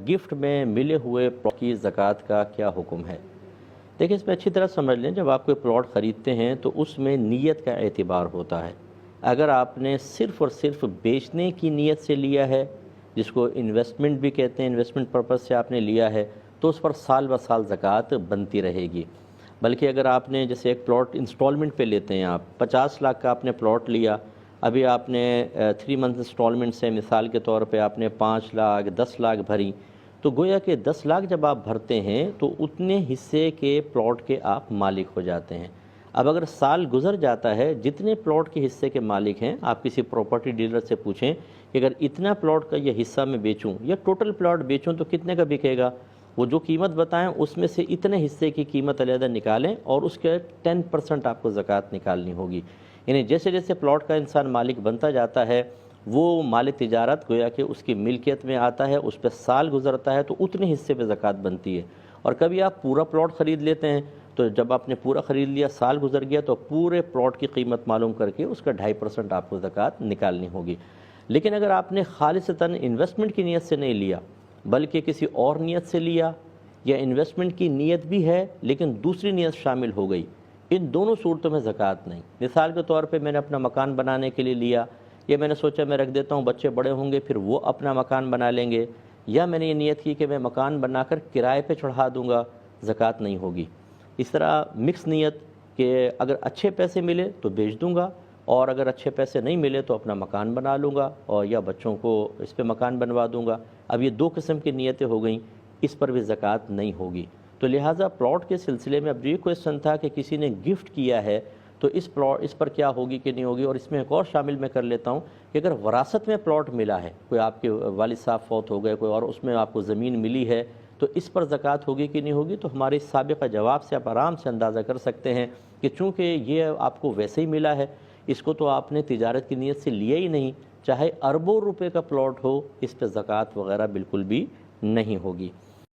Gift में मिले हुए प्लॉट की ज़कात का क्या हुक्म है? देखिए, इसमें अच्छी तरह समझ लें, जब आप कोई प्लॉट ख़रीदते हैं तो उसमें नीयत का एतबार होता है। अगर आपने सिर्फ़ और सिर्फ बेचने की नीयत से लिया है, जिसको इन्वेस्टमेंट भी कहते हैं, इन्वेस्टमेंट पर्पज़ से आपने लिया है, तो उस पर साल ब साल ज़कात बनती रहेगी। बल्कि अगर आपने जैसे एक प्लॉट इंस्टॉलमेंट पे लेते हैं, आप 50 लाख का आपने प्लॉट लिया, अभी आपने 3 मंथ इंस्टॉलमेंट से मिसाल के तौर पे आपने 5 लाख 10 लाख भरी, तो गोया कि 10 लाख जब आप भरते हैं तो उतने हिस्से के प्लॉट के आप मालिक हो जाते हैं। अब अगर साल गुजर जाता है, जितने प्लॉट के हिस्से के मालिक हैं, आप किसी प्रॉपर्टी डीलर से पूछें कि अगर इतना प्लॉट का ये हिस्सा मैं बेचूं या टोटल प्लॉट बेचूं तो कितने का बिकेगा, वो जो कीमत बताएं उसमें से इतने हिस्से की कीमत अलहदा निकालें और उसके 10% आपको ज़कात निकालनी होगी। यानी जैसे जैसे प्लॉट का इंसान मालिक बनता जाता है, वो माल तिजारत गोया कि उसकी मिल्कियत में आता है, उस पर साल गुजरता है तो उतने हिस्से पे ज़कात बनती है। और कभी आप पूरा प्लॉट ख़रीद लेते हैं, तो जब आपने पूरा ख़रीद लिया, साल गुजर गया, तो पूरे प्लॉट की कीमत मालूम करके उसका 2.5% आपको ज़कात निकालनी होगी। लेकिन अगर आपने खालिसतन इन्वेस्टमेंट की नीयत से नहीं लिया, बल्कि किसी और नीयत से लिया, या इन्वेस्टमेंट की नीयत भी है लेकिन दूसरी नीयत शामिल हो गई, इन दोनों सूरतों में ज़कात नहीं। मिसाल के तौर पे मैंने अपना मकान बनाने के लिए लिया, या मैंने सोचा मैं रख देता हूँ, बच्चे बड़े होंगे फिर वो अपना मकान बना लेंगे, या मैंने ये नीयत की कि मैं मकान बनाकर किराए पे चढ़ा दूंगा, ज़कात नहीं होगी। इस तरह मिक्स नीयत कि अगर अच्छे पैसे मिले तो बेच दूंगा, और अगर अच्छे पैसे नहीं मिले तो अपना मकान बना लूँगा और या बच्चों को इस पे मकान बनवा दूंगा। अब ये दो किस्म की नीयतें हो गई, इस पर भी ज़कात नहीं होगी। तो लिहाजा प्लॉट के सिलसिले में अब ये क्वेश्चन था कि किसी ने गिफ्ट किया है तो इस पर क्या होगी कि नहीं होगी। और इसमें एक और शामिल मैं कर लेता हूँ कि अगर वरासत में प्लॉट मिला है, कोई आपके वालिद साहब फौत हो गए, कोई और उसमें आपको ज़मीन मिली है, तो इस पर ज़कात होगी कि नहीं होगी। तो हमारे साबिक़ा जवाब से आप आराम से अंदाज़ा कर सकते हैं कि चूँकि ये आपको वैसे ही मिला है, इसको तो आपने तिजारत की नीयत से लिया ही नहीं, चाहे अरबों रुपए का प्लॉट हो, इस पर ज़कात वगैरह बिल्कुल भी नहीं होगी।